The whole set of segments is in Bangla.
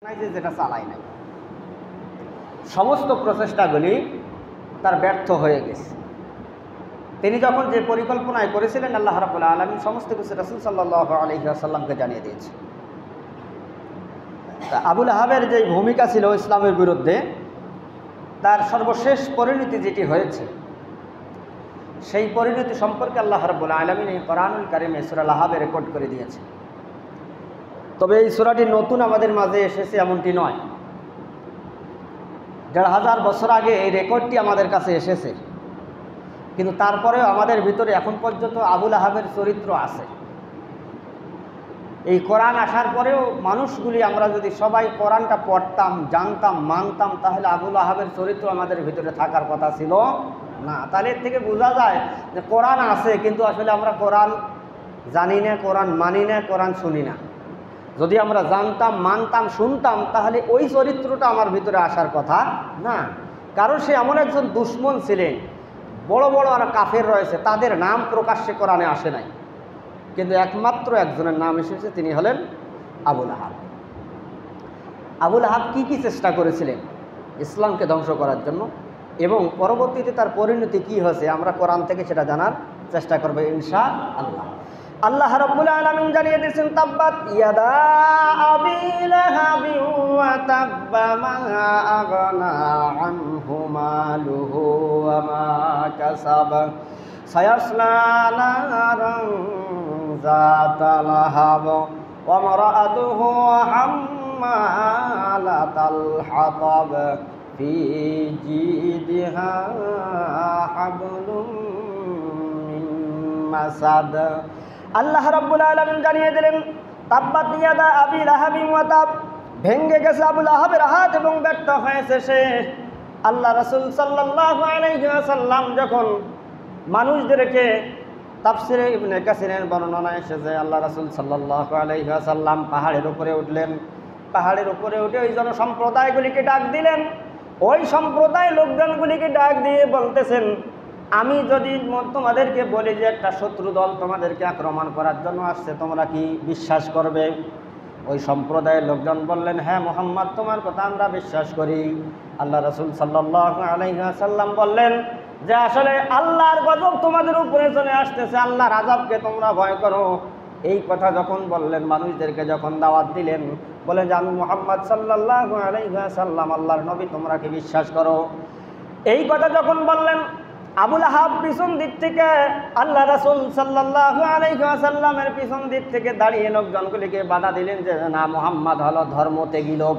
যেটা চালায় নাই, সমস্ত প্রচেষ্টাগুলি তার ব্যর্থ হয়ে গেছে। তিনি যখন যে পরিকল্পনায় করেছিলেন, আল্লাহ রাব্বুল আলামিন সমস্ত কিছু রাসূল সাল্লাল্লাহু আলাইহি ওয়াসাল্লামকে জানিয়ে দিয়েছে। তা আবু লাহাবের যে ভূমিকা ছিল ইসলামের বিরুদ্ধে, তার সর্বশেষ পরিণতি যেটি হয়েছে, সেই পরিণতি সম্পর্কে আল্লাহ রাব্বুল আলামিন এই কোরআনুল কারীমে সূরা লাহাবে রেকর্ড করে দিয়েছে। তবে এই সূরাটি নতুন আমাদের মাঝে এসেছে এমনটি নয়, ১৫০০ বছর আগে এই রেকর্ডটি আমাদের কাছে এসেছে, কিন্তু তারপরেও আমাদের ভিতরে এখন পর্যন্ত আবু লাহাবের চরিত্র আছে। এই কোরআন আসার পরেও মানুষগুলি আমরা যদি সবাই কোরআনটা পড়তাম, জানতাম, মানতাম, তাহলে আবু লাহাবের চরিত্র আমাদের ভিতরে থাকার কথা ছিল না। তাহলে এর থেকে বোঝা যায় যে কোরআন আছে, কিন্তু আসলে আমরা কোরআন জানি না, কোরআন মানি না, কোরআন শুনি না। যদি আমরা জানতাম, মানতাম, শুনতাম, তাহলে ওই চরিত্রটা আমার ভিতরে আসার কথা না। কারণ সে এমন একজন দুশমন ছিলেন, বড় বড় আর কাফের রয়েছে, তাদের নাম প্রকাশ্যে কোরআনে আসে নাই, কিন্তু একমাত্র একজনের নাম এসেছে, তিনি হলেন আবু লাহাব। আবু লাহাব কী কী চেষ্টা করেছিলেন ইসলামকে ধ্বংস করার জন্য, এবং পরবর্তীতে তার পরিণতি কী হয়েছে, আমরা কোরআন থেকে সেটা জানার চেষ্টা করব ইনশাআল্লাহ। আল্লাহ রাব্বুল আলামিন জানিয়ে দিয়েছেন, তাব্বাত ইয়াদা আবি লাহাবি ওয়া তাব্বা মা আগনা আনহু মালুহু ওয়া মা কাসাবা সায়াসলা নারান যাতা লাহাব ওয়া মারাআতুহু হাম্মালাতাল হাতাব ফি জিদিহা হাবলুম মিন মাসাদ। আল্লাহ রাব্বুল আলামিন জানিয়ে দিলেন, তাব্বাত ইয়াদা আবি লাহাবি ওয়া তাব, ভেঙ্গে গেছে আবু লাহাবের হাত এবং ব্যর্থ হয়েছে সে। আল্লাহ রাসূল সাল্লাল্লাহু আলাইহি ওয়াসাল্লাম যখন মানুষদেরকে, তাফসিরে ইবনে কাসিরের বর্ণনা এসেছে, আল্লাহ রাসূল সাল্লাল্লাহু আলাইহি ওয়াসাল্লাম পাহাড়ের উপরে উঠলেন। পাহাড়ের উপরে উঠে ওই জনসম্প্রদায়গুলিকে ডাক দিলেন। ওই সম্প্রদায় লোকজনগুলিকে ডাক দিয়ে বলতেছেন, আমি যদি তোমাদেরকে বলি যে একটা শত্রু দল তোমাদেরকে আক্রমণ করার জন্য আসছে, তোমরা কি বিশ্বাস করবে? ওই সম্প্রদায়ের লোকজন বললেন, হ্যাঁ মুহাম্মদ, তোমার কথা আমরা বিশ্বাস করি। আল্লাহ রাসূল সাল্লাল্লাহু আলাইহি ওয়াসাল্লাম বললেন যে আসলে আল্লাহর গজব তোমাদের উপরে চলে আসতেছে, আল্লাহর আযাবকে তোমরা ভয় করো। এই কথা যখন বললেন, মানুষদেরকে যখন দাওয়াত দিলেন, বলেন যে আমি মুহাম্মদ সাল্লাল্লাহু আলাইহি ওয়াসাল্লাম আল্লাহর নবী, তোমরা কি বিশ্বাস করো? এই কথা যখন বললেন, আবু লাহাব পিছন দিক থেকে আল্লাহ রাসূল সাল্লাল্লাহু আলাইহি ওয়াসাল্লামের পিছন দিক থেকে দাঁড়িয়ে লোকজনগুলিকে বাধা দিলেন যে না, মুহাম্মদ হলো ধর্মত্যাগী লোক,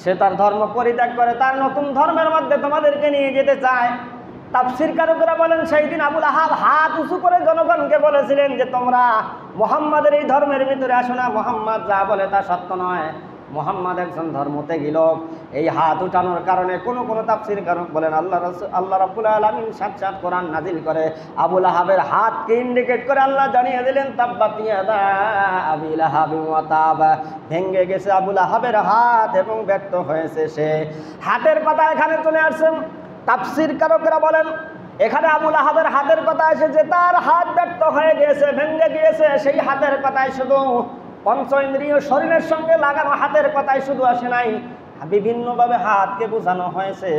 সে তার ধর্ম পরিত্যাগ করে তার নতুন ধর্মের মধ্যে তোমাদেরকে নিয়ে যেতে চায়। তাফসীরকারকরা বলেন, সেই দিন আবু লাহাব হাত উঁচু করে জনগণকে বলেছিলেন যে তোমরা মুহাম্মাদের এই ধর্মের ভিতরে আসো না, মুহাম্মদ যা বলে তা সত্য নয়, মুহাম্মদ একজন ধর্মত্যাগী লোক। এই হাত উঠানোর কারণে কোনো তাফসীরকারক বলেন আল্লাহ রাব্বুল আলামিন সাক্ষাৎ কোরআন নাজিল করে আবু লাহাবের হাতকে ইন্ডিকেট করে আল্লাহ জানিয়ে দিলেন, তাব্বাত ইয়াদা আবি লাহাবি ওয়া তাব, ভেঙ্গে গেছে আবু লাহাবের হাত এবং ব্যর্থ হয়েছে সে। হাতের কথা এখানে চলে আসছে। তাফসীরকারকরা বলেন, এখানে আবু লাহাবের হাতের কথা এসেছে, তার হাত ব্যর্থ হয়ে গিয়েছে, ভেঙ্গে গিয়েছে, সেই হাতের কথাই শুধু পঞ্চ ইন্দ্রিয় শরীরের সঙ্গে লাগানো হাতের কথাই শুধু আসে নাই, বিভিন্নভাবে হাতকে বোঝানো হয়েছে।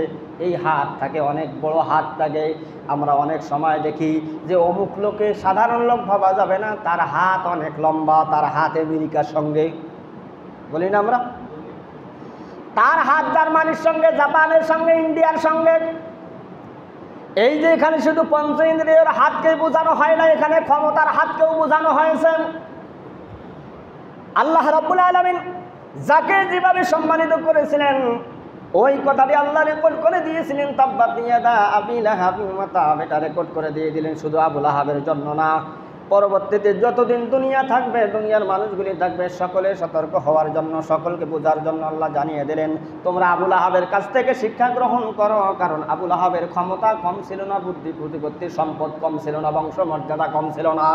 এই হাত থাকে, অনেক বড় হাত থাকে। আমরা অনেক সময় দেখি যে অমুক লোকে সাধারণ লোক ভাবা যাবে না, তার হাত অনেক লম্বা, তার হাত আমেরিকার সঙ্গে, বলি না আমরা, তার হাত জার্মানির সঙ্গে, জাপানের সঙ্গে, ইন্ডিয়ার সঙ্গে। এই যে এখানে শুধু পঞ্চ ইন্দ্রিয়ের হাতকেই বোঝানো হয় না, এখানে ক্ষমতার হাতকেও বোঝানো হয়েছে। আল্লাহ রাব্বুল আলামিন যাকে যেভাবে সম্মানিত করেছিলেন, ওই কথাটি আল্লাহ রেকর্ড করে দিয়েছিলেন, তাব্বাত ইয়াদা আবি লাহাবি ওয়া তাব, এটা রেকর্ড করে দিয়ে দিলেন শুধু আবু লাহাবের জন্য না, পরবর্তীতে যতদিন দুনিয়া থাকবে, দুনিয়ার মানুষগুলি থাকবে, সকলে সতর্ক হওয়ার জন্য, সকলকে বোঝার জন্য আল্লাহ জানিয়ে দিলেন, তোমরা আবু লাহাবের কাছ থেকে শিক্ষা গ্রহণ করো। কারণ আবু লাহাবের ক্ষমতা কম ছিল না, বুদ্ধি প্রতিপত্তির সম্পদ কম ছিল না, বংশ মর্যাদা কম ছিল না।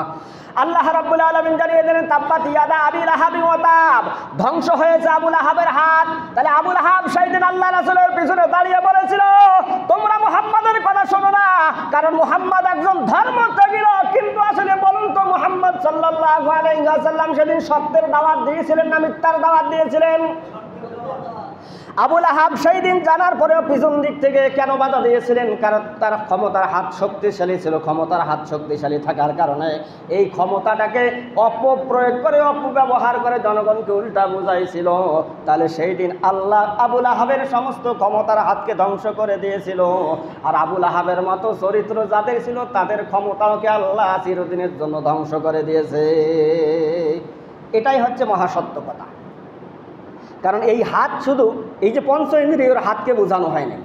আল্লাহ রাব্বুল আলামিন জানিয়ে দিলেন, তাব্বাত ইয়াদা আবি লাহাবি ওয়া তাব, ধ্বংস হয়েছে আবু লাহাবের হাত। তাহলে আবু লাহাব সেই দিন আল্লাহ রাসূলের পিছনে দাঁড়িয়ে বলেছিল, তোমরা মুহাম্মাদের কথা শোনো না, কারণ মুহাম্মদ একজন ধর্মত্যাগী লোক। কিন্তু আসলে বলুন তো, মুহাম্মদ সাল্লাল্লাহু আলাইহি ওয়াসাল্লাম সেদিন সত্যের দাওয়াত দিয়েছিলেন না মিথ্যার দাওয়াত দিয়েছিলেন? আবুল আহাব সেই দিন জানার পরেও পিছন দিক থেকে কেন বাধা দিয়েছিলেন? কারণ তার ক্ষমতার হাত শক্তিশালী ছিল। ক্ষমতার হাত শক্তিশালী থাকার কারণে এই ক্ষমতাটাকে অপপ্রয়োগ করে, অপব্যবহার করে জনগণকে উল্টা বুঝাইছিল। তাহলে সেই দিন আল্লাহ আবুল আহাবের সমস্ত ক্ষমতার হাতকে ধ্বংস করে দিয়েছিল। আর আবুল আহাবের মতো চরিত্র যাদের ছিল তাদের ক্ষমতাকে আল্লাহ চিরদিনের জন্য ধ্বংস করে দিয়েছে। এটাই হচ্ছে মহাসত্য কথা। কারণ এই হাত শুধু এই যে পঞ্চ ইন্দ্রিয়র হাতকে বোঝানো হয়নি।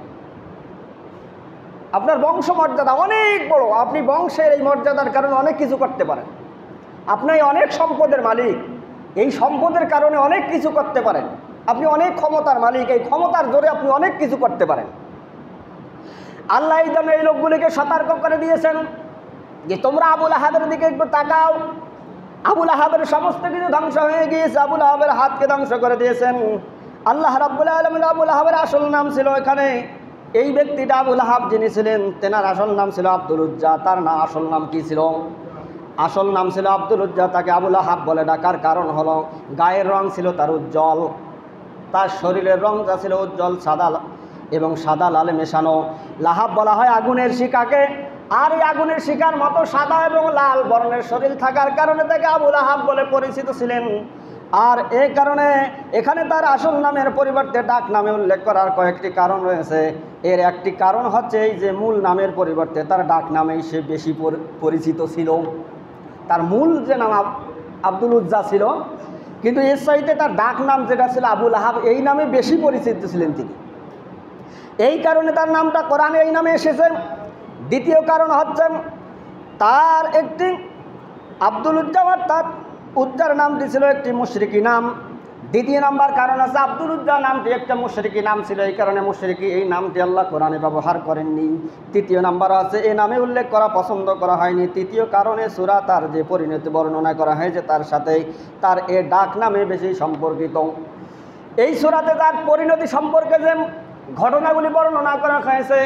আপনার বংশ মর্যাদা অনেক বড়, আপনি বংশের এই মর্যাদার কারণে অনেক কিছু করতে পারেন। আপনি অনেক সম্পদের মালিক, এই সম্পদের কারণে অনেক কিছু করতে পারেন। আপনি অনেক ক্ষমতার মালিক, এই ক্ষমতার জোরে আপনি অনেক কিছু করতে পারেন। আল্লাহ এই জন্য এই লোকগুলিকে সতর্ক করে দিয়েছেন যে তোমরা আবুল আহাবের দিকে একটু তাকাও। আবুল আহাবের সমস্ত কিছু ধ্বংস হয়ে গিয়েছে, আবুল আহাবের হাতকে ধ্বংস করে দিয়েছেন আল্লাহ রাব্বুল আলামিন। আবুল আহাবের আসল নাম ছিল, এখানে এই ব্যক্তিটা আবুল আহাব যিনি ছিলেন তেনার আসল নাম ছিল আব্দুল উজ্জা। তার না আসল নাম কি ছিল? আসল নাম ছিল আব্দুল উজ্জা। তাকে আবুল আহাব বলে ডাকার কারণ হলো গায়ের রং ছিল তার উজ্জ্বল, তার শরীরের রং যা ছিল উজ্জ্বল সাদা এবং সাদা লালে মেশানো। লাহাব বলা হয় আগুনের শিকাকে, আর এই আগুনের শিকার মতো সাদা এবং লাল বর্ণের শরীর থাকার কারণে তাকে আবুল আহাব বলে পরিচিত ছিলেন। আর এই কারণে এখানে তার আসল নামের পরিবর্তে ডাক নামে উল্লেখ করার কয়েকটি কারণ রয়েছে। এর একটি কারণ হচ্ছে এই যে মূল নামের পরিবর্তে তার ডাক নামেই সে বেশি পরিচিত ছিল। তার মূল যে নাম আব্দুল উজ্জা ছিল, কিন্তু এর চাইতে তার ডাক নাম যেটা ছিল আবুল আহাব, এই নামে বেশি পরিচিত ছিলেন তিনি। এই কারণে তার নামটা কোরআনে এই নামে এসেছে। দ্বিতীয় কারণ হচ্ছে তার একটি আব্দুল উজ্জা অর্থাৎ উজ্জার নামটি ছিল একটি মুশরিকি নাম। দ্বিতীয় নাম্বার কারণ আছে আব্দুল উজ্জা নামটি একটা মুশরিকি নাম ছিল, এই কারণে মুশরিকি এই নামটি আল্লাহ কোরআনে ব্যবহার করেননি। তৃতীয় নাম্বার আছে এই নামে উল্লেখ করা পছন্দ করা হয়নি। তৃতীয় কারণে সূরা তার যে পরিণতি বর্ণনা করা হয়েছে তার সাথে তার এ ডাক নামে বেশি সম্পর্কিত। এই সূরাতে তার পরিণতি সম্পর্কে যে ঘটনাগুলি বর্ণনা করা হয়েছে,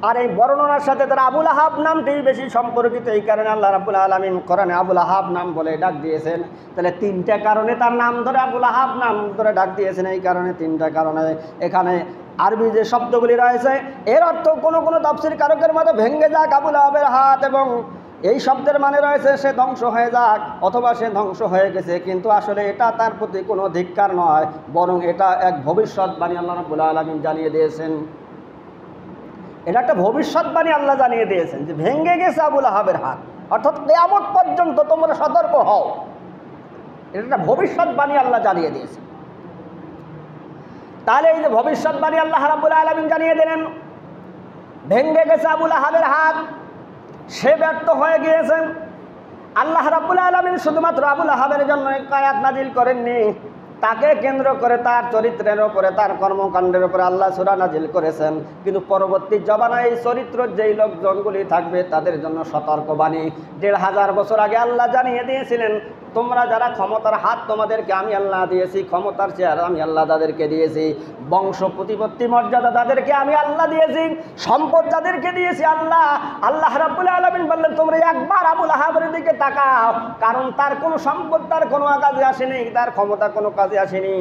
আর এই বর্ণনার সাথে তার আবুল আহাব নামটি বেশি সম্পর্কিত। এই কারণে আল্লাহ রাব্বুল আলামিন কোরআনে আবুল আহাব নাম বলে ডাক দিয়েছেন। তাহলে তিনটা কারণে তার নাম ধরে আবুল আহাব নাম ধরে ডাক দিয়েছেন। এই কারণে তিনটা কারণে এখানে আরবি যে শব্দগুলি রয়েছে এর অর্থ কোনো কোনো তাফসীর কারকের মতে ভেঙে যাক আবুল আহাবের হাত, এবং এই শব্দের মানে রয়েছে সে ধ্বংস হয়ে যাক অথবা সে ধ্বংস হয়ে গেছে। কিন্তু আসলে এটা তার প্রতি কোনো ধিক্কার নয়, বরং এটা এক ভবিষ্যৎবাণী আল্লাহ রাব্বুল আলামিন জানিয়ে দিয়েছেন। এটা একটা ভবিষ্যৎবাণী আল্লাহ জানিয়ে দিয়েছেন যে ভেঙে গেছে আবুল আহাবের হাত, অর্থাৎ কিয়ামত পর্যন্ত তোমরা সতর্ক হও। এটা একটা ভবিষ্যৎবাণী আল্লাহ জানিয়ে দিয়েছেন। তাহলে এই যে ভবিষ্যৎবাণী আল্লাহ রাব্বুল আলামিন জানিয়ে দিলেন, ভেঙে গেছে আবুল আহাবের হাত, সে ব্যর্থ হয়ে গিয়েছেন। আল্লাহ রাব্বুল আলামিন শুধুমাত্র আবুল আহাবের জন্য এক আয়াত নাজিল করেননি, তাকে কেন্দ্র করে তার চরিত্রের ওপরে তার কর্মকাণ্ডের উপরে আল্লাহ সূরা নাজিল করেছেন। কিন্তু পরবর্তী জমানায় এই চরিত্র যেই লোকজনগুলি থাকবে তাদের জন্য সতর্কবাণী 1500 বছর আগে আল্লাহ জানিয়ে দিয়েছিলেন, তোমরা যারা ক্ষমতার হাত তোমাদেরকে আমি আল্লাহ দিয়েছি, ক্ষমতার চেয়ার আমি আল্লাহ তাদেরকে দিয়েছি, বংশ প্রতিপত্তি মর্যাদা তাদেরকে আমি আল্লাহ দিয়েছি, সম্পদ যাদেরকে দিয়েছি আল্লাহ। আল্লাহ রাব্বুল আলামিন বললেন তোমরা একবার আবুল আহাবের দিকে তাকাও, কারণ তার কোনো সম্পদ তার কোনো কাজে আসেনি, তার ক্ষমতা কোনো কাজে আসেনি,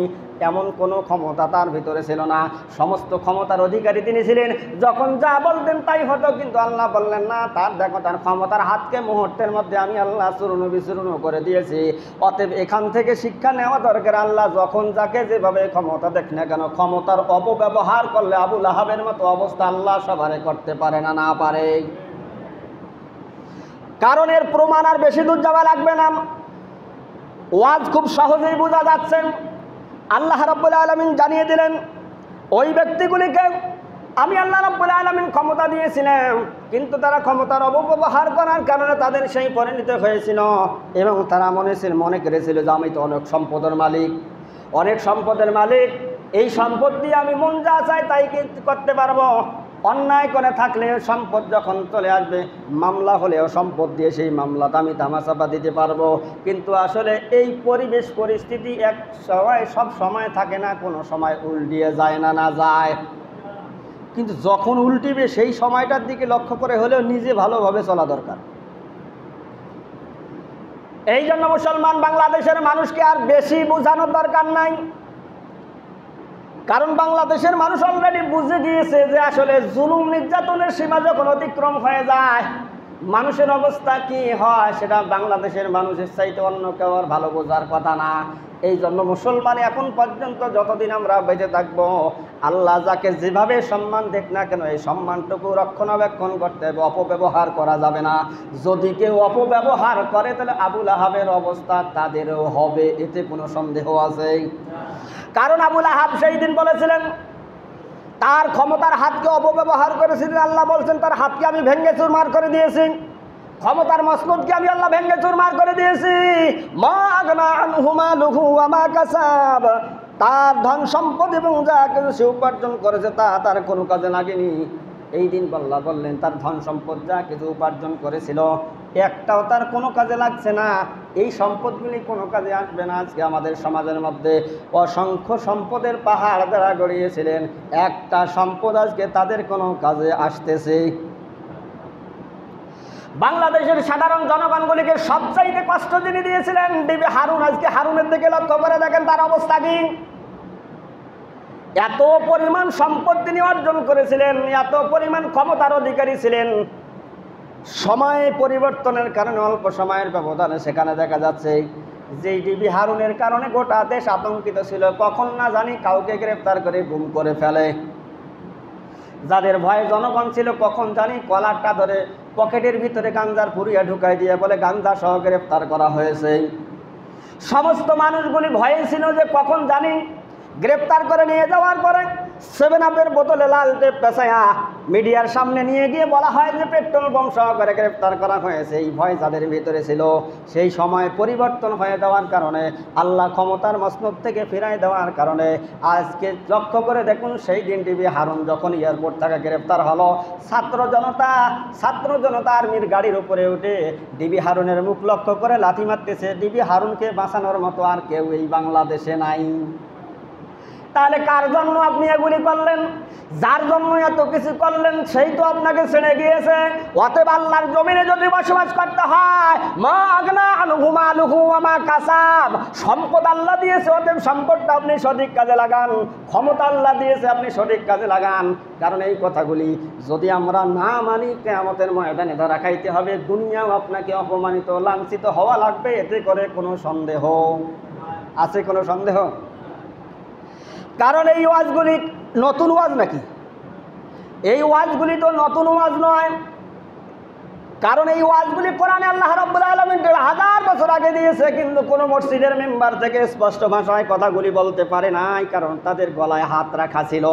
এমন কোনো ক্ষমতা তার ভিতরে ছিল না। সমস্ত ক্ষমতার অধিকারী তিনি ছিলেন, যখন যা বলতেন তাই হতো। কিন্তু আল্লাহ বললেন না, তার দেখো তার ক্ষমতার হাতকে মুহূর্তের মধ্যে আমি আল্লাহ চূর্ণ বিচূর্ণ করে দিয়েছি। অতএব এখান থেকে শিক্ষা নেওয়া দরকার, আল্লাহ যখন যাকে যেভাবে ক্ষমতা দেখ না কেন, ক্ষমতার অপব্যবহার করলে আবুল আহাবের মতো অবস্থা আল্লাহ সবারে করতে পারে না, না পারে। কারণ এর প্রমাণ আর বেশি দূর যাওয়া লাগবে না, ওয়াজ খুব সহজেই বোঝা যাচ্ছেন। আল্লাহ রাব্বুল আলামিন জানিয়ে দিলেন ওই ব্যক্তিগুলিকে আমি আল্লাহ রাব্বুল আলামিন ক্ষমতা দিয়েছিলাম, কিন্তু তারা ক্ষমতার অপব্যবহার করার কারণে তাদের সেই পরিণতি হয়েছিল। এবং তারা মনে করেছিল যে আমি তো অনেক সম্পদের মালিক, অনেক সম্পদের মালিক, এই সম্পদ দিয়ে আমি মন যা চাই তাই করতে পারবো। অন্যায় করে থাকলে সম্পদ যখন চলে আসবে, মামলা হলেও সম্পদ দিয়ে সেই মামলাটা আমি ধামাচাপা দিতে পারবো। কিন্তু আসলে এই পরিবেশ পরিস্থিতি এক সময় সব সময় থাকে না, কোনো সময় উল্টিয়ে যায় না, না যায়। কিন্তু যখন উল্টিবে সেই সময়টার দিকে লক্ষ্য করে হলেও নিজে ভালোভাবে চলা দরকার। এই জন্য মুসলমান বাংলাদেশের মানুষকে আর বেশি বোঝানোর দরকার নাই। কারণ বাংলাদেশের মানুষ অলরেডি বুঝে গিয়েছে যে আসলে জুলুম নির্যাতনের সীমা যখন অতিক্রম হয়ে যায় মানুষের অবস্থা কি হয় সেটা বাংলাদেশের মানুষের চাইতে অন্য কেউ আর ভালো বোঝার কথা না। এই জন্য মুসলমান এখন পর্যন্ত যতদিন আমরা বেঁচে থাকবো আল্লাহ যাকে যেভাবে সম্মান দেখ না কেন এই সম্মানটুকু রক্ষণাবেক্ষণ করতে হবে, অপব্যবহার করা যাবে না। যদি কেউ অপব্যবহার করে তাহলে আবুল আহাবের অবস্থা তাদেরও হবে, এতে কোনো সন্দেহ আছে? কারণ আবুল আহাব সেই দিন বলেছিলেন তার ক্ষমতার হাতকে অপব্যবহার করেছিলেন, আল্লাহ বলছেন তার হাতকে আমি ভেঙে চুরমার করে দিয়েছি, ক্ষমতার মসনদকে আমি আল্লাহ ভেঙে চুরমার করে দিয়েছি। মা আগনা আনহু মালুহু ওয়া মা কাসাব, তার ধন সম্পদ এবং যা কিছু সে উপার্জন করেছে তা তার কোনো কাজে লাগেনি। এই দিন আল্লাহ বললেন তার ধন সম্পদ যা কিছু উপার্জন করেছিল একটাও তার কোনো কাজে লাগছে না, এই সম্পদগুলি কোনো কাজে আসবে না। আজকে আমাদের সমাজের মধ্যে অসংখ্য সম্পদের পাহাড় যারা গড়িয়েছিলেন একটা সম্পদ আজকে তাদের কোনো কাজে আসতেছে। বাংলাদেশের সাধারণ জনগণগুলিকে সবচাইতে কষ্ট যিনি দিয়েছিলেন বিবি হারুন, আজকে হারুনের দিকে লক্ষ্য করে দেখেন তার অবস্থা কি। এত পরিমাণ সম্পদ তিনি অর্জন করেছিলেন, এত পরিমাণ ক্ষমতার অধিকারী ছিলেন, সময় পরিবর্তনের কারণে অল্প সময়ের ব্যবধানে সেখানে দেখা যাচ্ছে যে বিবি হারুনের কারণে গোটা দেশ আতঙ্কিত ছিল, কখন না জানি কাউকে গ্রেফতার করে গুম করে ফেলে। যাদের ভয়ে জনগণ ছিল কখন জানি কলারটা ধরে পকেটের ভিতরে গাঞ্জার পুরিয়া ঢুকাই দিয়ে বলে গাঞ্জা সহ গ্রেফতার করা হয়েছে। সমস্ত মানুষগুলি ভয়ে ছিল যে কখন জানি গ্রেফতার করে নিয়ে যাওয়ার পরে 7 আপের বোতলে লাল টেপ পেঁচায়া মিডিয়ার সামনে নিয়ে গিয়ে বলা হয় যে পেট্রোল বোম সহকারে গ্রেফতার করা হয়েছে। এই ভয় যাদের ভিতরে ছিল সেই সময় পরিবর্তন হয়ে দেওয়ার কারণে, আল্লাহ ক্ষমতার মসনদ থেকে ফিরাই দেওয়ার কারণে আজকে লক্ষ্য করে দেখুন সেই দিন বিবি হারুন যখন এয়ারপোর্ট থেকে গ্রেফতার হলো, ছাত্র জনতা আর্মির গাড়ির উপরে উঠে বিবি হারুনের মুখ লক্ষ্য করে লাথি মারতেছে। বিবি হারুনকে বাঁচানোর মতো আর কেউ এই বাংলাদেশে নাই। তাহলে কার জন্য আপনি এগুলি করলেন? যার জন্য এত কিছু করলেন সেই তো আপনাকে ছেড়ে গিয়েছে। অতএব আল্লাহর জমিনে যদি বসবাস করতে হয় মা আগনা আনহু মালুহু ওয়া মা কাসাব, সম্পদ আল্লাহ দিয়েছে, অতএব সম্পদটা আপনি সঠিক কাজে লাগান, ক্ষমতা আল্লাহ দিয়েছে আপনি সঠিক কাজে লাগান। কারণ এই কথাগুলি যদি আমরা না মানি কিয়ামতের ময়দানে ধরা খাইতে হবে, দুনিয়াও আপনাকে অপমানিত লাঞ্ছিত হওয়া লাগবে, এতে করে কোনো সন্দেহ আছে? কোনো সন্দেহ? কারণ এই ওয়াজগুলি নতুন ওয়াজ নাকি? এই ওয়াজগুলি তো নতুন ওয়াজ নয়। কারণ এই ওয়াজগুলি কোরআনে আল্লাহ রাব্বুল আলামিন 1000 বছর আগে দিয়েছে, কিন্তু কোনো মসজিদের মেম্বার থেকে স্পষ্ট ভাষায় কথাগুলি বলতে পারে নাই, কারণ তাদের গলায় হাত রাখা ছিল।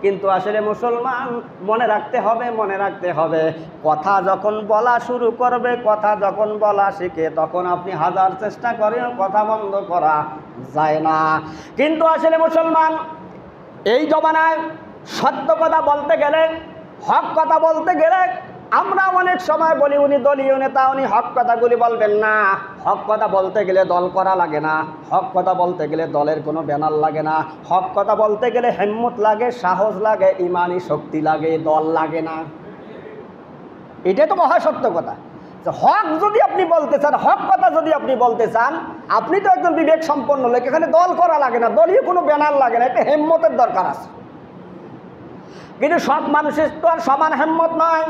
কিন্তু আসলে মুসলমান মনে রাখতে হবে কথা যখন বলা শুরু করবে, কথা যখন বলা শিখে, তখন আপনি 1000 চেষ্টা করেও কথা বন্ধ করা যায় না। কিন্তু আসলে মুসলমান এই জমানায় সত্য কথা বলতে গেলে, হক কথা বলতে গেলে আমরা অনেক সময় বলি উনি দলীয় নেতা, উনি হক কথাগুলি বলবেন না। হক কথা বলতে গেলে দল করা লাগে না, হক কথা বলতে গেলে দলের কোনো ব্যানার লাগে না, হক কথা বলতে গেলে হিম্মত লাগে, সাহস লাগে, ইমানি শক্তি লাগে, দল লাগে না। এটাই তো মহাসত্য কথা। হক যদি আপনি বলতে চান, হক কথা যদি আপনি বলতে চান, আপনি তো একজন বিবেক সম্পন্ন লোক, এখানে দল করা লাগে না, দলীয় কোনো ব্যানার লাগে না, এটা হিম্মতের দরকার আছে। কিন্তু সব মানুষের তো আর সমান হিম্মত নয়।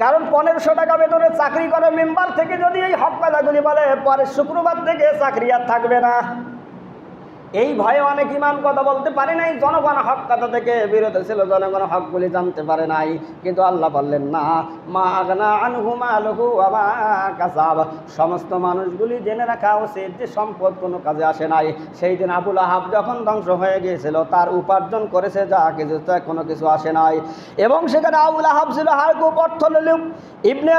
কারণ 1500 টাকা বেতনে চাকরি করে মেম্বার থেকে যদি এই হক কথাগুলি বলে, পরে শুক্রবার থেকে চাকরি আর থাকবে না। এই ভয়ে অনেক ইমাম কথা বলতে পারে নাই, জনগণ হক কথা থেকে বিরত ছিল, জনগণ হকগুলি জানতে পারে নাই। কিন্তু আল্লাহ বললেন না, মা আগনা আনহু মালুহু ওয়া মা কাসাব, সমস্ত মানুষগুলি জেনে রাখা উচিত যে সম্পদ কোনো কাজে আসে নাই। সেই দিন আবুল আহাব যখন ধ্বংস হয়ে গিয়েছিল, তার উপার্জন করেছে যা কিছু, কোনো কিছু আসে নাই। এবং সেখানে আবুল আহাব ছিল হারকুপ অর্থলোলুপ। ইবনে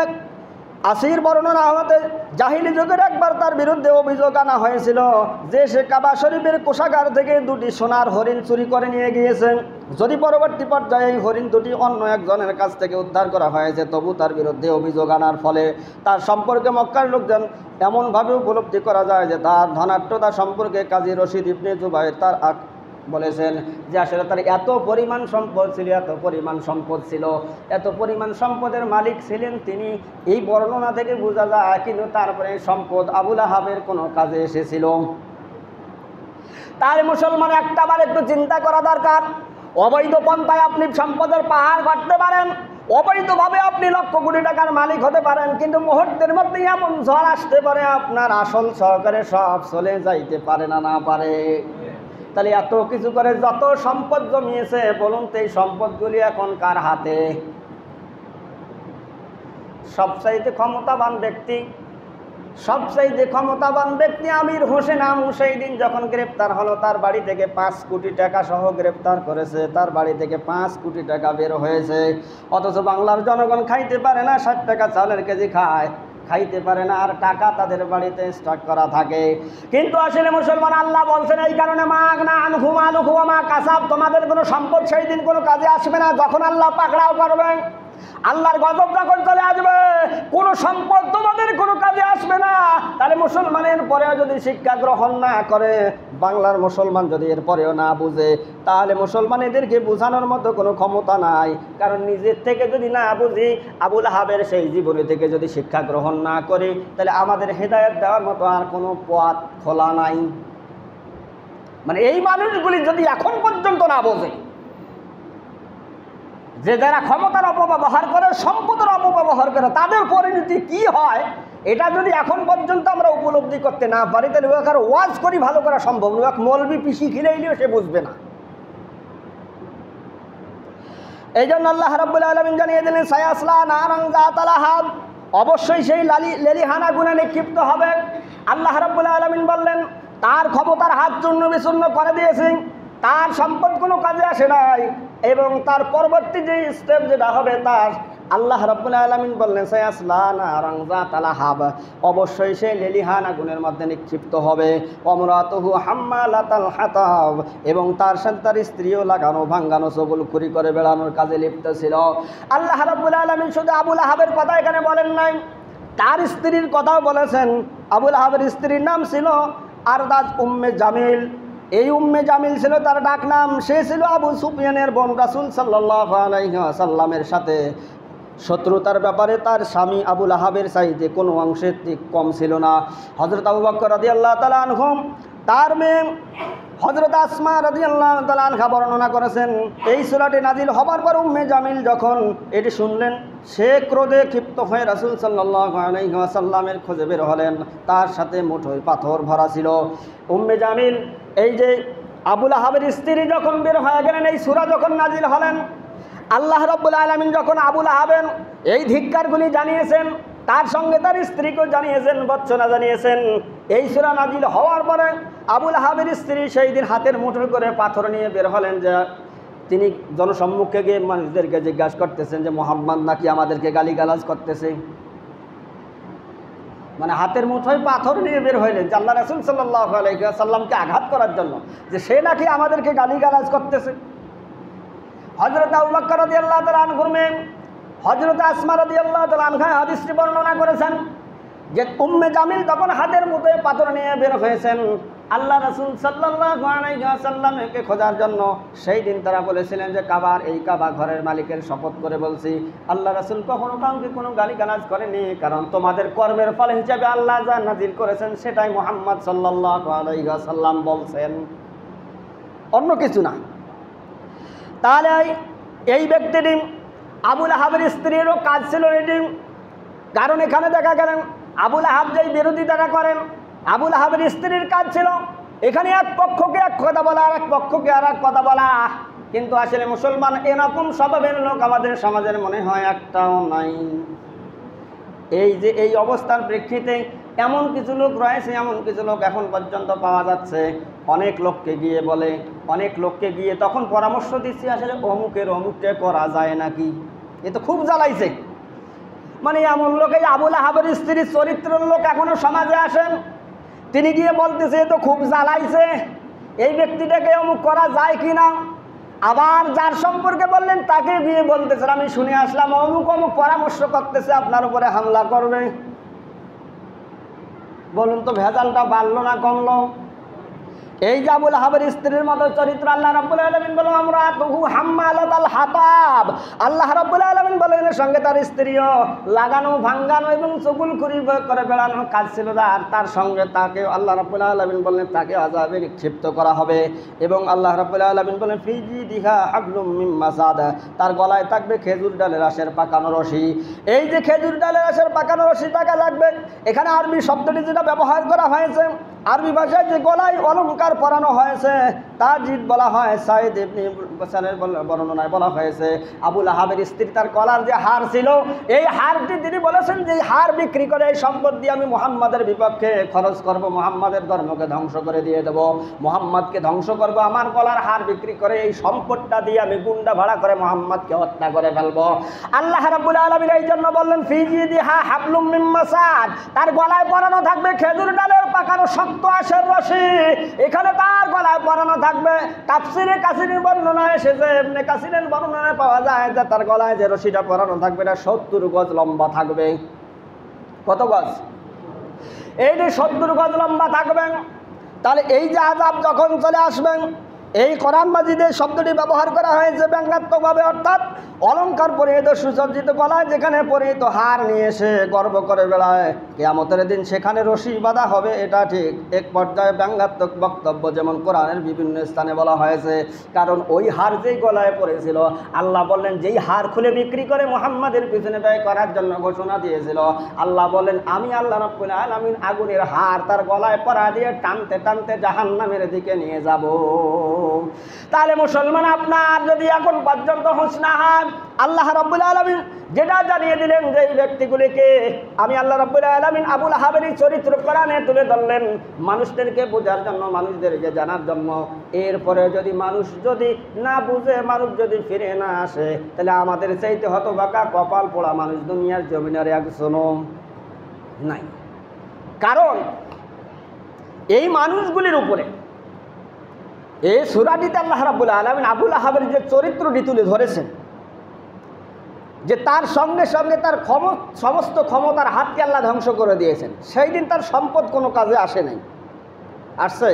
আসির বর্ণনা হতে জাহিলি যুগের একবার তার বিরুদ্ধে অভিযোগ আনা হয়েছিল যে সে কাবা শরীফের কোষাগার থেকে 2টি সোনার হরিণ চুরি করে নিয়ে গিয়েছেন। যদি পরবর্তী পর্যায়ে এই হরিণ দুটি অন্য একজনের কাছ থেকে উদ্ধার করা হয়েছে, তবু তার বিরুদ্ধে অভিযোগ আনার ফলে তার সম্পর্কে মক্কার লোকজন এমনভাবে উপলব্ধি করা যায় যে তার ধনাঢ্যতা সম্পর্কে কাজী রশিদ ইবনে জুবায়ের তার বলেছেন যে আসলে তার এত পরিমাণ সম্পদ ছিল, এত পরিমাণ সম্পদের মালিক ছিলেন তিনি। এই বর্ণনা থেকে বোঝা যায়, কিন্তু তারপরে সম্পদ আবুল আহাবের কোনো কাজে এসেছিল। তাহলে মুসলমান একটাবার একটু চিন্তা করা দরকার। অবৈধ পন্থায় আপনি সম্পদের পাহাড় কাটতে পারেন, অবৈধভাবে আপনি লক্ষ কোটি টাকার মালিক হতে পারেন, কিন্তু মুহূর্তের মধ্যে এমন ঝড় আসতে পারে আপনার আসল সহকারে সব চলে যাইতে পারে না পারে। তাহলে এত কিছু করে যত সম্পদ জমিয়েছে বলুন তো এই সম্পদগুলি এখন কার হাতে? সবচাইতে ক্ষমতাবান ব্যক্তি আমির হোসেন আমু সেই দিন যখন গ্রেপ্তার হলো, তার বাড়ি থেকে 5 কোটি টাকা সহ গ্রেপ্তার করেছে, তার বাড়ি থেকে 5 কোটি টাকা বের হয়েছে। অথচ বাংলার জনগণ খাইতে পারে না, 60 টাকা চালের কেজি খাইতে পারে না, আর টাকা তাদের বাড়িতে স্টক করা থাকে। কিন্তু আসলে মুসলমান আল্লাহ বলছেন এই কারণে তোমাদের কোনো সম্পদ সেই দিন কোনো কাজে আসবে না যখন আল্লাহ পাকড়াও করবেন। আল্লাহর গজব যখন চলে আসবে কোনো সম্পদ তোমাদের কোনো কাজে আসবে না। তাহলে মুসলমানের পরেও যদি শিক্ষা গ্রহণ না করে, বাংলার মুসলমান যদি এর পরেও না বুঝে, তাহলে মুসলমান এদেরকে বোঝানোর মতো কোনো ক্ষমতা নাই। কারণ নিজের থেকে যদি না বুঝি, আবুল আহাবের সেই জীবনী থেকে যদি শিক্ষা গ্রহণ না করি, তাহলে আমাদের হেদায়েত দেওয়ার মতো আর কোনো পথ খোলা নাই। মানে এই মানুষগুলি যদি এখন পর্যন্ত না বোঝে যে যারা ক্ষমতার অপব্যবহার করে, সম্পদের অপব্যবহার করে, তাদের পরিণতি কি হয়, এটা যদি এখন পর্যন্ত আমরা উপলব্ধি করতে না পারি, তাহলে ওকে ওয়াজ করি ভালো করা সম্ভব নয়। মৌলবি পিসি খিলাইলেও সে বুঝবে না। এই জন্য আল্লাহ রাব্বুল আলামিন জানিয়ে দিলেন সায়াসলা নারান যাতা লাহাব, অবশ্যই সেই লেলিহানা গুণে নিক্ষিপ্ত হবে। আল্লাহ রাব্বুল আলামিন বললেন তার ক্ষমতার হাত চূর্ণ বিচূর্ণ করে দিয়েছেন, তার সম্পদ কোনো কাজে আসে নাই, এবং তার পরবর্তী যে স্টেপ যেটা হবে তার আল্লাহ রাব্বুল আলামিন বললেন সায়াসলা নারান যাতা লাহাব, অবশ্যই সে লেলিহান আগুনের মধ্যে নিক্ষিপ্ত হবে। ওমরাতুহু হাম্মালাতাল হাতাব, এবং তার সাথে তার স্ত্রীও লাগানো ভাঙ্গানো চগলখুরি করে বেড়ানোর কাজে লিপ্ত ছিল। আল্লাহ রাব্বুল আলামিন শুধু আবুল আহাবের কথা এখানে বলেন নাই, তার স্ত্রীর কথাও বলেছেন। আবুল আহাবের স্ত্রীর নাম ছিল আরদাজ উম্মে জামিল। এই উম্মে জামিল ছিল তার ডাক নাম। সে ছিল আবু সুফিয়ানের বোন। রাসূল সাল্লাল্লাহু আলাইহি ওয়াসাল্লামের সাথে শত্রুতার ব্যাপারে তার স্বামী আবুল আহাবের চাইতে কোনো অংশে কম ছিল না। হযরত আবু বকর রাদিয়াল্লাহু তাআলা আনহু তার মেয়ে হযরত আসমা রাদিয়াল্লাহু তাআলা আনহা বর্ণনা করেছেন, এই সূরাটি নাজিল হবার পর উম্মে জামিল যখন এটি শুনলেন, সে ক্রোধে ক্ষিপ্ত হয়ে রাসূল সাল্লাল্লাহু আলাইহি ওয়াসাল্লামের খোঁজে বের হলেন। তার সাথে মুঠোয় পাথর ভরা ছিল। উম্মে জামিল এই যে আবুল আহাবের স্ত্রী যখন বের হয়ে গেলেন, এই সূরা যখন নাজিল হলেন, আল্লাহ রাব্বুল আলামিন যখন আবুল আহাবের এই ধিক্কারগুলি জানিয়েছেন, তার সঙ্গে তার স্ত্রীকেও জানিয়েছেন, বর্ণনা জানিয়েছেন। এই সূরা নাজিল হওয়ার পরে আবুল আহাবের স্ত্রী সেই দিন হাতের মুঠো করে পাথর নিয়ে বের হলেন, যে তিনি জনসম্মুখে গিয়ে মানুষদেরকে জিজ্ঞাসা করতেছেন যে মুহাম্মদ নাকি আমাদেরকে গালিগালাজ করতেছে। মানে হাতের মুঠোয় পাথর নিয়ে বের হইলেন যে আল্লাহ রাসূল সাল্লাল্লাহু আলাইহি ওয়াসাল্লামকে আঘাত করার জন্য, যে সে নাকি আমাদেরকে গালিগালাজ করতেছে। হযরত আবু বকর রাদিয়াল্লাহু তাআলা আনহুর মেয়ে হযরত আসমা রাদিয়াল্লাহু তাআলা আনহা হাদিসটি বর্ণনা করেছেন যে উম্মে জামিল তখন হাতের মুঠোয় পাথর নিয়ে বের হয়েছেন আল্লাহ রাসূল সাল্লাল্লাহু আলাইহি ওয়াসাল্লামকে খোঁজার জন্য। সেই দিন তারা বলেছিলেন যে কাবার, এই কাবা ঘরের মালিকের শপথ করে বলছি, আল্লাহ রাসূল কখনো কাউকে কোনো গালিগালাজ করেনি, কারণ তোমাদের কর্মের ফল হিসেবে আল্লাহ যা নাজিল করেছেন সেটাই মুহাম্মদ সাল্লাল্লাহু আলাইহি ওয়াসাল্লাম বলছেন, অন্য কিছু না। তাহলে এই ব্যক্তিটি আবুল আহাবের স্ত্রীরও কাজ ছিল এটি। কারণ এখানে দেখা গেলেন আবুল আহাব যেই বিরোধিতাটা করেন, আবুল আহাবের স্ত্রীর কাজ ছিল এখানে এক পক্ষকে এক কথা বলা আর এক পক্ষকে আর এক কথা বলা। কিন্তু আসলে মুসলমান এরকম স্বভাবের লোক আমাদের সমাজের মনে হয় একটাও নাই। এই যে এই অবস্থার প্রেক্ষিতে এমন কিছু লোক রয়েছে, এমন কিছু লোক এখন পর্যন্ত পাওয়া যাচ্ছে, অনেক লোককে গিয়ে বলে, অনেক লোককে গিয়ে তখন পরামর্শ দিচ্ছি আসলে অমুকটা করা যায় নাকি। এ তো খুব জ্বালাইছে। মানে এমন লোক, এই আবুল আহাবের স্ত্রীর চরিত্রের লোক এখনো সমাজে আসেন, তিনি গিয়ে বলতেছে এ তো খুব জ্বালাইছে, এই ব্যক্তিটাকে অমুক করা যায় কি না। আবার যার সম্পর্কে বললেন তাকে গিয়ে বলতেছেন আমি শুনে আসলাম অমুক অমুক পরামর্শ করতেছে আপনার উপরে হামলা করবে। বলুন তো ভেজালটা বাড়লো না কমলো? এই যে আবুল আহাবের স্ত্রীর মতো চরিত্র আল্লাহ রাব্বুল আলামিন বলেন আমরাতুহু হাম্মালাতাল হাতাব। আল্লাহ রাব্বুল আলামিন বলেন এর সঙ্গে তার স্ত্রীও লাগানো ভাঙ্গানো এবং চুগলখড়ি করে বেড়ানো কাজ ছিল। আর তার সঙ্গে তাকে আল্লাহ রাব্বুল আলামিন বলেন তাকে আযাবে নিক্ষিপ্ত করা হবে। এবং আল্লাহ রাব্বুল আলামিন বলেন ফি জিদিহা হাবলুম মিন মাসাদ, তার গলায় থাকবে খেজুর ডালের আঁশের পাকানো রশি। এই যে খেজুর ডালের আঁশের পাকানো রশি টাকা লাগবে, এখানে আরবি শব্দটি যেটা ব্যবহার করা হয়েছে, আরবি ভাষায় যে গলায় অলঙ্কার পরানো হয়েছে তাজিদ বলা হয়। সাইদ ইবনে বসারের বর্ণনায় বলা হয়েছে আবুল আহাবের স্ত্রী তার গলার যে হার ছিল, এই হারটি তিনি বলেছেন যে এই হার বিক্রি করে এই সম্পদ দিয়ে আমি মুহাম্মাদের বিপক্ষে খরচ করব, মুহাম্মাদের ধর্মকে ধ্বংস করে দিয়ে দেব, মুহাম্মাদকে ধ্বংস করব, আমার গলার হার বিক্রি করে এই সম্পদটা দিয়ে আমি গুন্ডা ভাড়া করে মুহাম্মাদকে হত্যা করে ফেলব। আল্লাহ রাব্বুল আলামিন এই জন্য বললেন ফি জিদিহা হাবলুম মিন মাসাদ, তার গলায় পরানো থাকবে খেজুর ডালের পাকানো শক্ত আঁশের রশি। এখানে তার গলায় পরানো থাকবে, তাফসিরে কাসিরের বর্ণনায় এসেছে, ইবনে কাসিরের বর্ণনায় পাওয়া যায় যে তার গলায় যে রশিটা পরানো থাকবে এটা 70 গজ লম্বা থাকবে। কত গজ? এই যে 70 গজ লম্বা থাকবেন। তাহলে এই যে আযাব যখন চলে আসবেন, এই কোরআন মাজিদে শব্দটি ব্যবহার করা হয়েছে ব্যঙ্গাত্মকভাবে, অর্থাৎ অলঙ্কার পরিহিত সুসজ্জিত গলায় যেখানে পরিহিত হার নিয়ে এসে গর্ব করে বেড়ায়, কিয়ামতের দিন সেখানে রশি বাঁধা হবে, এটা ঠিক এক পর্যায়ে ব্যঙ্গাত্মক বক্তব্য যেমন কোরআনের বিভিন্ন স্থানে বলা হয়েছে। কারণ ওই হার যেই গলায় পড়েছিল আল্লাহ বললেন যেই হার খুলে বিক্রি করে মুহাম্মাদের পিছনে ব্যয় করার জন্য ঘোষণা দিয়েছিল, আল্লাহ বলেন আমি আল্লাহ রাব্বুল আলামিন আগুনের হার তার গলায় পরা দিয়ে টানতে টানতে জাহান্নামের দিকে নিয়ে যাব। তাহলে মুসলমান আপনার যদি এখন পর্যন্ত হুঁশ না হয়, আল্লাহ রাব্বুল আলামিন যেটা জানিয়ে দিলেন যে এই ব্যক্তিগুলিকে আমি আল্লাহ রাব্বুল আলামিন আবুল আহাবের চরিত্র কোরআনে তুলে ধরলেন মানুষদেরকে বোঝার জন্য, মানুষদেরকে জানার জন্য। এরপরে যদি মানুষ যদি না বুঝে, মানুষ যদি ফিরে না আসে, তাহলে আমাদের চাইতে হতভাগা কপাল পোড়া মানুষ দুনিয়ার জমিনের একজনও নাই। কারণ এই মানুষগুলির উপরে এই সূরাটিতে আল্লাহ রাব্বুল আলামিন আবুল আহাবের যে চরিত্রটি তুলে ধরেছেন, যে তার সঙ্গে সঙ্গে তার সমস্ত ক্ষমতার হাতকে আল্লাহ ধ্বংস করে দিয়েছেন। সেই দিন তার সম্পদ কোনো কাজে আসে নাই। আসছে?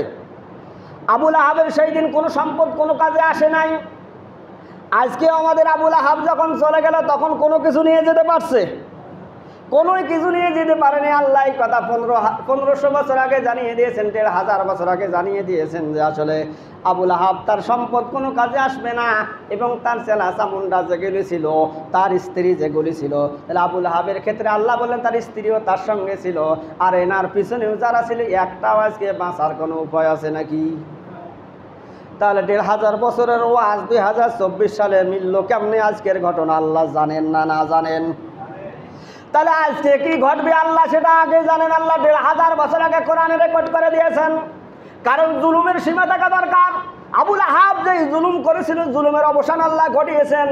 আবুল আহাবের সেই দিন কোনো সম্পদ কোনো কাজে আসে নাই। আজকে আমাদের আবুল আহাব যখন চলে গেল তখন কোনো কিছু নিয়ে যেতে পারছে? কোনো কিছু নিয়ে যেতে পারেনি। আল্লাহ এই কথা 1500 বছর আগে জানিয়ে দিয়েছেন, 1500 বছর আগে জানিয়ে দিয়েছেন যে আসলে আবুল আহাব তার সম্পদ কোনো কাজে আসবে না। এবং তার চেলা চামুন্ডা যেগুলি ছিল, তার স্ত্রী যেগুলি ছিল, তাহলে আবুল আহাবের ক্ষেত্রে আল্লাহ বললেন তার স্ত্রীও তার সঙ্গে ছিল। আর এনার পিছনেও যারা ছিল, একটাও আজকে বাঁচার কোনো উপায় আছে নাকি? তাহলে 1500 বছরের ওয়াজ 2024 সালে মিলল কেমনে আজকের ঘটনা? আল্লাহ জানেন না না জানেন? তাহলে আজকে কি ঘটবে আল্লাহ সেটা আগে জানেন। আল্লাহ 1500 বছর আগে কোরআনে রেকর্ড করে দিয়েছেন। কারণ জুলুমের সীমা থাকা দরকার। আবুল আহাব যেই জুলুম করেছিল, জুলুমের অবসান আল্লাহ ঘটিয়েছেন।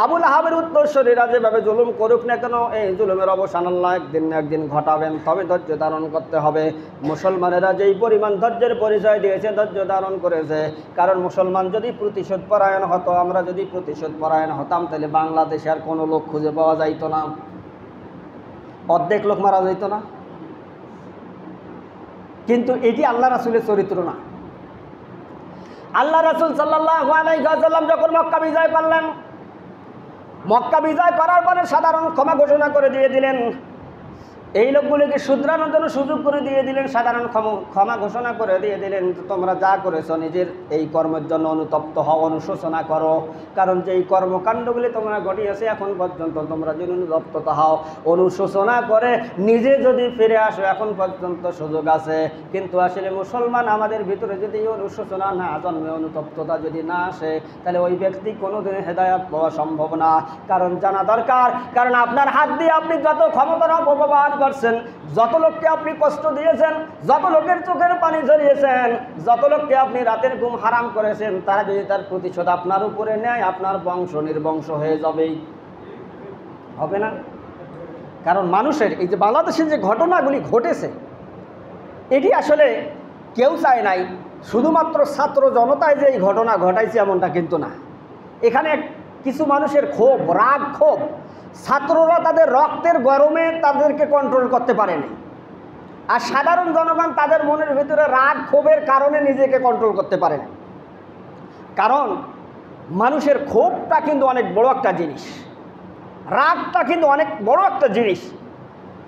আবুল আহাবের উত্তরসূরিরা যেভাবে জুলুম করুক না কেন, এই জুলুমের অবসান আল্লাহ একদিন না একদিন ঘটাবেন। তবে ধৈর্য ধারণ করতে হবে। মুসলমানেরা যেই পরিমাণ ধৈর্যের পরিচয় দিয়েছে, ধৈর্য ধারণ করেছে। কারণ মুসলমান যদি প্রতিশোধ পরায়ণ হতো, আমরা যদি প্রতিশোধ পরায়ণ হতাম, তাহলে বাংলাদেশে আর কোনো লোক খুঁজে পাওয়া যাইতো না, অর্ধেক লোক মারা যাইতো না। কিন্তু এটি আল্লাহ রাসূলের চরিত্র না। আল্লাহ রাসূল সাল্লাল্লাহু আলাইহি ওয়াসাল্লাম যখন মক্কা বিজয় করলেন, মক্কা বিজয় করার পরে সাধারণ ক্ষমা ঘোষণা করে দিয়ে দিলেন। এই লোকগুলিকে শুধরানোর জন্য সুযোগ করে দিয়ে দিলেন, সাধারণ ক্ষমা ঘোষণা করে দিয়ে দিলেন। তোমরা যা করেছো নিজের এই কর্মের জন্য অনুতপ্ত হও, অনুশোচনা করো। কারণ যেই কর্মকাণ্ডগুলি তোমরা ঘটিয়েছে এখন পর্যন্ত তোমরা যদি অনুতপ্ত হও, অনুশোচনা করে নিজে যদি ফিরে আসো, এখন পর্যন্ত সুযোগ আছে। কিন্তু আসলে মুসলমান আমাদের ভিতরে যদি অনুশোচনা না জন্মে, অনুতপ্ততা যদি না আসে, তাহলে ওই ব্যক্তি কোনোদিন হেদায়েত পাওয়া সম্ভব না। কারণ জানা দরকার, কারণ আপনার হাত দিয়ে আপনি যত ক্ষমতার অপব্যবহার করছেন, যত লোককে আপনি কষ্ট দিয়েছেন, যত লোকের চোখের পানি ঝরিয়েছেন, যত লোককে আপনি রাতের ঘুম হারাম করেছেন, তারা যদি তার প্রতিশোধ আপনার উপরে নেয়, আপনার বংশ নির্বংশ হয়ে যাবেই, হবে না? কারণ মানুষের এই যে বাংলাদেশের যে ঘটনাগুলি ঘটেছে, এটি আসলে কেউ চায় নাই। শুধুমাত্র ছাত্র জনতায় যে এই ঘটনা ঘটাইছে এমনটা কিন্তু না। এখানে কিছু মানুষের ক্ষোভ, রাগ, ক্ষোভ, ছাত্ররা তাদের রক্তের গরমে তাদেরকে কন্ট্রোল করতে পারেনি। আর সাধারণ জনগণ তাদের মনের ভিতরে রাগ ক্ষোভের কারণে নিজেকে কন্ট্রোল করতে পারে না। কারণ মানুষের ক্ষোভটা কিন্তু অনেক বড় একটা জিনিস, রাগটা কিন্তু অনেক বড় একটা জিনিস।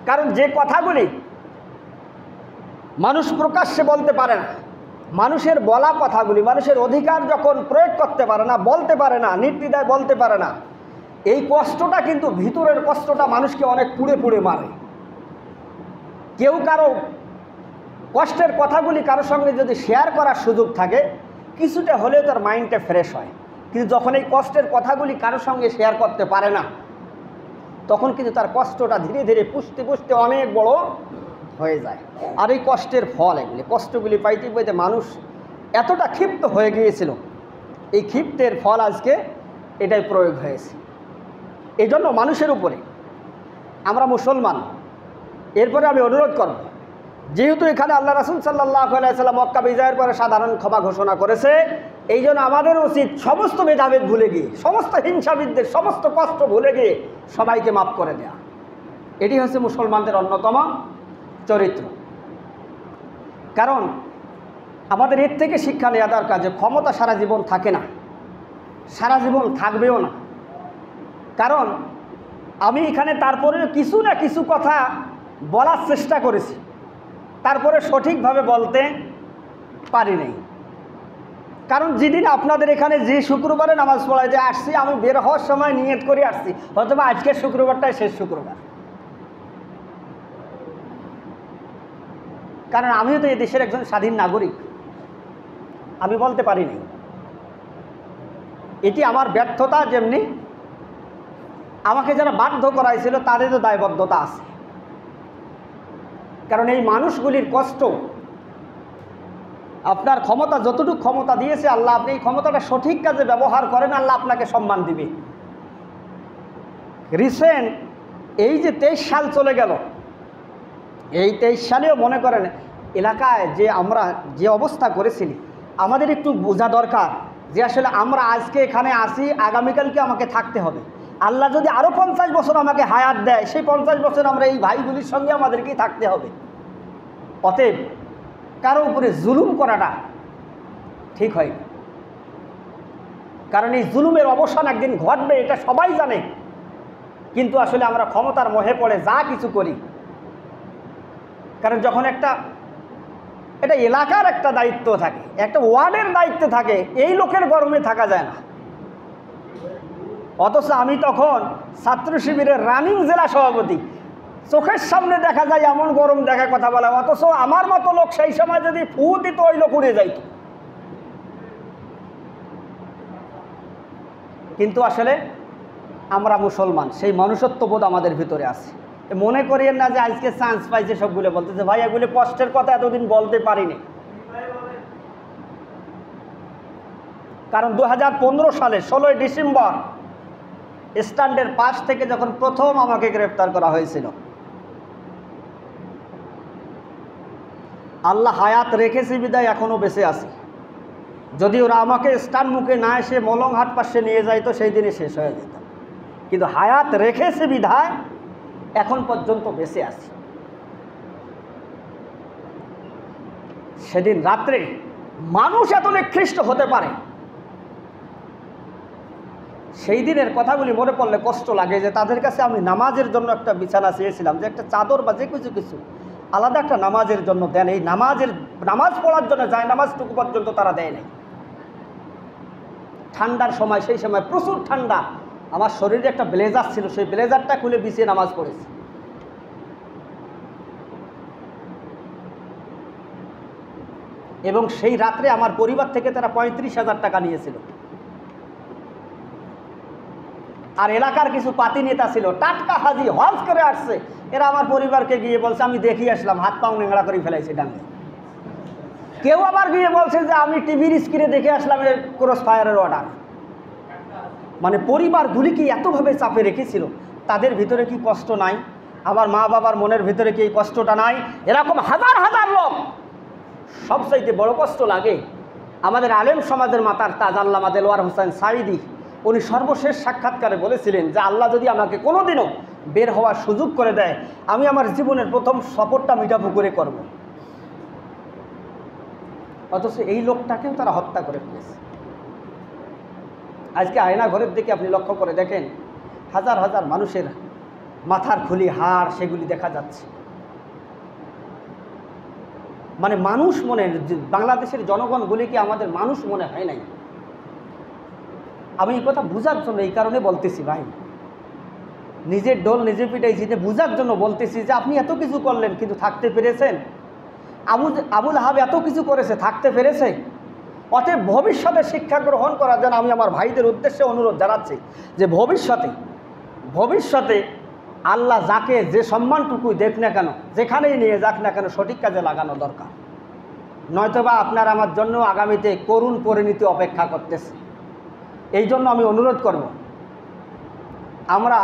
কারণ যে কথাগুলি মানুষ প্রকাশ্যে বলতে পারে না, মানুষের বলা কথাগুলি, মানুষের অধিকার যখন প্রয়োগ করতে পারে না, বলতে পারে না, নির্দ্বিধায় বলতে পারে না, এই কষ্টটা কিন্তু ভিতরের কষ্টটা মানুষকে অনেক পুড়ে পুড়ে মারে। কেউ কারো কষ্টের কথাগুলি কারোর সঙ্গে যদি শেয়ার করার সুযোগ থাকে, কিছুটা হলেও তার মাইন্ডটা ফ্রেশ হয়। কিন্তু যখন এই কষ্টের কথাগুলি কারোর সঙ্গে শেয়ার করতে পারে না, তখন কিন্তু তার কষ্টটা ধীরে ধীরে পুষতে পুষতে অনেক বড় হয়ে যায়। আর এই কষ্টের ফল, এগুলি কষ্টগুলি পাইতে পাইতে মানুষ এতটা ক্ষিপ্ত হয়ে গিয়েছিল, এই ক্ষিপ্তের ফল আজকে এটাই প্রয়োগ হয়েছে। এই জন্য মানুষের উপরে, আমরা মুসলমান, এরপরে আমি অনুরোধ করব, যেহেতু এখানে আল্লাহ রাসূল সাল্লাল্লাহু আলাইহি সাল্লাম মক্কা বিজয়ের পরে সাধারণ ক্ষমা ঘোষণা করেছে, এই জন্য আমাদের উচিত সমস্ত ভেদাভেদ ভুলে গিয়ে, সমস্ত হিংসাবিদদের সমস্ত কষ্ট ভুলে গিয়ে সবাইকে মাফ করে দেওয়া। এটি হচ্ছে মুসলমানদের অন্যতম চরিত্র। কারণ আমাদের এর থেকে শিক্ষা নেওয়া দরকার যে ক্ষমতা সারা জীবন থাকে না, সারা জীবন থাকবেও না। কারণ আমি এখানে তারপরে কিছু না কিছু কথা বলার চেষ্টা করেছি, তারপরে সঠিকভাবে বলতে পারি নাই। কারণ যেদিন আপনাদের এখানে যে শুক্রবারে নামাজ পড়াইতে আসছি, আমি বের হওয়ার সময় নিয়ত করে আসছি হয়তো বা আজকের শুক্রবারটাই শেষ শুক্রবার। কারণ আমিও তো এই দেশের একজন স্বাধীন নাগরিক, আমি বলতে পারিনি। এটি আমার ব্যর্থতা, যেমনি আমাকে যারা বাধ্য করাইছিল তাদেরও দায়বদ্ধতা আছে। কারণ এই মানুষগুলির কষ্ট, আপনার ক্ষমতা যতটুকু ক্ষমতা দিয়েছে আল্লাহ, আপনি এই ক্ষমতাটা সঠিক কাজে ব্যবহার করেন, আল্লাহ আপনাকে সম্মান দিবে। রিসেন্ট এই যে 23 সাল চলে গেল, এই 23 সালেও মনে করেন এলাকায় যে আমরা যে অবস্থা করেছিলি, আমাদের একটু বোঝা দরকার যে আসলে আমরা আজকে এখানে আসি, আগামীকালকে আমাকে থাকতে হবে। আল্লাহ যদি আরও 50 বছর আমাকে হায়াত দেয়, সেই 50 বছর আমরা এই ভাইগুলির সঙ্গে আমাদেরকেই থাকতে হবে। অতএব কারো উপরে জুলুম করাটা ঠিক হয় না। কারণ এই জুলুমের অবসান একদিন ঘটবে, এটা সবাই জানে। কিন্তু আসলে আমরা ক্ষমতার মোহে পড়ে যা কিছু করি। কারণ যখন এটা এলাকার একটা দায়িত্ব থাকে, একটা ওয়ার্ডের দায়িত্ব থাকে, এই লোকের গরমে থাকা যায় না। অথচ আমি তখন ছাত্র শিবিরের রানিং জেলা সভাপতি, চোখের সামনে দেখা যায় এমন গরম দেখা কথা বলা, অথচ আমার মতো লোক সেই সময় যদি ফু দিত ওই লোক উড়ে যাইত। কিন্তু আসলে আমরা মুসলমান, সেই মনুষ্যত্ববোধ আমাদের ভিতরে আছে। মনে করিয়েন না যে আজকে চান্স পাইছে সবগুলো বলতেছে, ভাই এগুলো কষ্টের কথা এতদিন বলতে পারিনি। কারণ 2015 সালে 16 ডিসেম্বর স্ট্যান্ডের পাশ থেকে যখন প্রথম আমাকে গ্রেফতার করা হয়েছিল, আল্লাহ হায়াত রেখেছে বিদায় এখনও বেঁচে আছি। যদি ওরা আমাকে স্ট্যান্ড মুখে না এসে মলংহাট পাশে নিয়ে যাইতো, সেই দিনে শেষ হয়ে যেত। কিন্তু হায়াত রেখেছে বিধায় এখন পর্যন্ত বেঁচে আছি। সেদিন রাত্রে মানুষ এত নিকৃষ্ট হতে পারে, সেই দিনের কথাগুলি মনে পড়লে কষ্ট লাগে। যে তাদের কাছে আমি নামাজের জন্য একটা বিছানা চেয়েছিলাম, যে একটা চাদর বা যে কিছু আলাদা একটা নামাজের জন্য দেন। এই নামাজ পড়ার জন্য যায় নামাজটুকু পর্যন্ত তারা দেয় নাই। ঠান্ডার সময়, সেই সময় প্রচুর ঠান্ডা, আমার শরীরে একটা ব্লেজার ছিল, সেই ব্লেজারটা খুলে বিছিয়ে নামাজ পড়েছি। এবং সেই রাত্রে আমার পরিবার থেকে তারা 35,000 টাকা নিয়েছিল। আর এলাকার কিছু পাতি নেতা ছিল, টাটকা হাজি, হজ করে আসছে, এরা আমার পরিবারকে গিয়ে বলছে আমি দেখি আসলাম, হাত পাও নেংড়া করে ফেলাইছে ডাঙ্গে। কেউ আবার গিয়ে বলছে যে আমি টিভির স্ক্রিনে দেখে আসলাম এর ক্রস ফায়ারের অর্ডার। মানে পরিবারগুলি কি এতভাবে চাপে রেখেছিল, তাদের ভিতরে কি কষ্ট নাই? আমার মা বাবার মনের ভিতরে কি এই কষ্টটা নাই? এরকম হাজার হাজার লোক। সবচাইতে বড় কষ্ট লাগে আমাদের আলেম সমাজের মাতার তাজ আল্লামা দেলোয়ার হোসেন সাঈদী, উনি সর্বশেষ সাক্ষাৎকারে বলেছিলেন যে আল্লাহ যদি আমাকে কোনোদিনও বের হওয়ার সুযোগ করে দেয়, আমি আমার জীবনের প্রথম সফরটা মিঠাপুকুরে করব। অথচ এই লোকটাকেও তারা হত্যা করে ফেলেছে। আজকে আয়না ঘরের দিকে আপনি লক্ষ্য করে দেখেন, হাজার হাজার মানুষের মাথার খুলি, হাড়, সেগুলি দেখা যাচ্ছে। মানে মানুষ মনে, বাংলাদেশের জনগণগুলিকে আমাদের মানুষ মনে হয় নাই। আমি এই কথা বুঝার জন্য এই কারণে বলতেছি ভাই, নিজের ডোল নিজে পিটাই জিতে বুঝার জন্য বলতেছি যে আপনি এত কিছু করলেন কিন্তু থাকতে পেরেছেন। আবুল আহাব এত কিছু করেছে, থাকতে পেরেছে। অতএব ভবিষ্যতে শিক্ষা গ্রহণ করার জন্য আমি আমার ভাইদের উদ্দেশ্যে অনুরোধ জানাচ্ছি যে ভবিষ্যতে আল্লাহ যাকে যে সম্মানটুকু দেখ না কেন, যেখানেই নিয়ে যাক না কেন, সঠিক কাজে লাগানো দরকার। নয়তোবা আপনার আমার জন্য আগামীতে করুণ পরিণতি অপেক্ষা করতেছে। এই জন্য আমি অনুরোধ করব, আমরা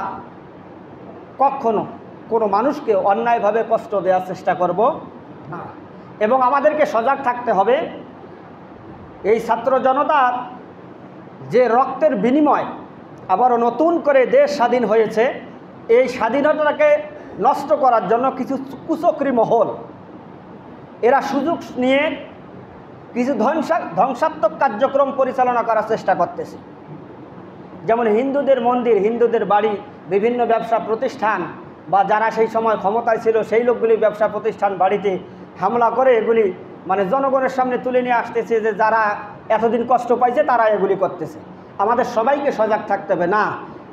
কখনো কোনো মানুষকে অন্যায়ভাবে কষ্ট দেওয়ার চেষ্টা করব না, এবং আমাদেরকে সজাগ থাকতে হবে। এই ছাত্র জনতার যে রক্তের বিনিময় আবারও নতুন করে দেশ স্বাধীন হয়েছে, এই স্বাধীনতাকে নষ্ট করার জন্য কিছু কুচক্রী মহল, এরা সুযোগ নিয়ে কিছু ধ্বংসাত্মক কার্যক্রম পরিচালনা করার চেষ্টা করতেছে। যেমন হিন্দুদের মন্দির, হিন্দুদের বাড়ি, বিভিন্ন ব্যবসা প্রতিষ্ঠান বা যারা সেই সময় ক্ষমতায় ছিল সেই লোকগুলি ব্যবসা প্রতিষ্ঠান বাড়িতে হামলা করে এগুলি মানে জনগণের সামনে তুলে নিয়ে আসতেছে যে যারা এতদিন কষ্ট পাইছে তারা এগুলি করতেছে। আমাদের সবাইকে সজাগ থাকতে হবে। না,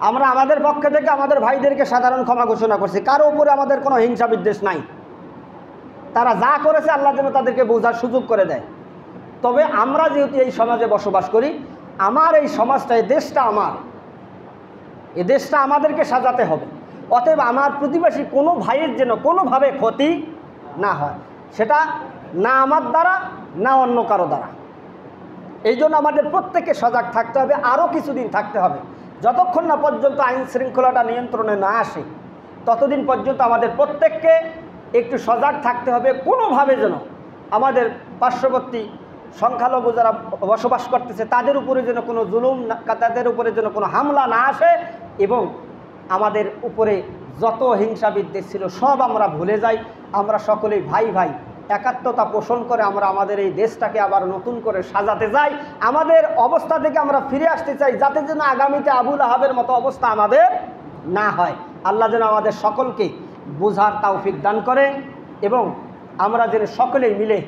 আমরা আমাদের পক্ষে থেকে আমাদের ভাইদেরকে সাধারণ ক্ষমা ঘোষণা করছি, কারো উপরে আমাদের কোনো হিংসা বিদ্বেষ নাই। তারা যা করেছে আল্লাহ যেন তাদেরকে বোঝার সুযোগ করে দেয়। তবে আমরা যেহেতু এই সমাজে বসবাস করি, আমার এই সমাজটা, এই দেশটা আমার, এই দেশটা আমাদেরকে সাজাতে হবে। অতএব আমার প্রতিবেশী কোনো ভাইয়ের যেন কোনোভাবে ক্ষতি না হয়, সেটা না আমার দ্বারা না অন্য কারো দ্বারা। এই জন্য আমাদের প্রত্যেককে সজাগ থাকতে হবে, আরও কিছুদিন থাকতে হবে। যতক্ষণ না পর্যন্ত আইন শৃঙ্খলাটা নিয়ন্ত্রণে না আসে, ততদিন পর্যন্ত আমাদের প্রত্যেককে একটু সজাগ থাকতে হবে। কোনোভাবে যেন আমাদের পার্শ্ববর্তী সংখ্যালঘু যারা বসবাস করতেছে তাদের উপরে যেন কোনো জুলুম, তাদের উপরে যেন কোনো হামলা না আসে, এবং আমাদের উপরে যত হিংসা বিদ্বেষ ছিল সব আমরা ভুলে যাই। আমরা সকলেই ভাই ভাই একাত্মতা পোষণ করে আমরা আমাদের এই দেশটাকে আবার নতুন করে সাজাতে যাই। আমাদের অবস্থা থেকে আমরা ফিরে আসতে চাই, যাতে যেন আগামীতে আবুল আহাবের মতো অবস্থা আমাদের না হয়। আল্লাহ যেন আমাদের সকলকে বুঝার তৌফিক দান করে, এবং আমরা যেন সকলেই মিলে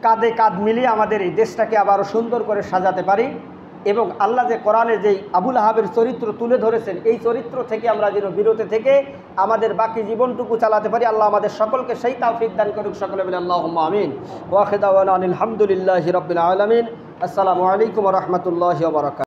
কাঁধে কাঁধ মিলিয়ে আমাদের এই দেশটাকে আবারও সুন্দর করে সাজাতে পারি। এবং আল্লাহ যে কোরআনে যেই আবুল আহাবের চরিত্র তুলে ধরেছেন, এই চরিত্র থেকে আমরা যেন বিরত থেকে আমাদের বাকি জীবনটুকু চালাতে পারি। আল্লাহ আমাদের সকলকে সেই তৌফিক দান করুক। সকলে বলে আল্লাহুম্মা আমিন। ওয়া আখিরু দাওয়ানা আলহামদুলিল্লাহি রাব্বিল আলামিন। আসসালামু আলাইকুম ওয়া রাহমাতুল্লাহি ওয়া বারাকাতুহু।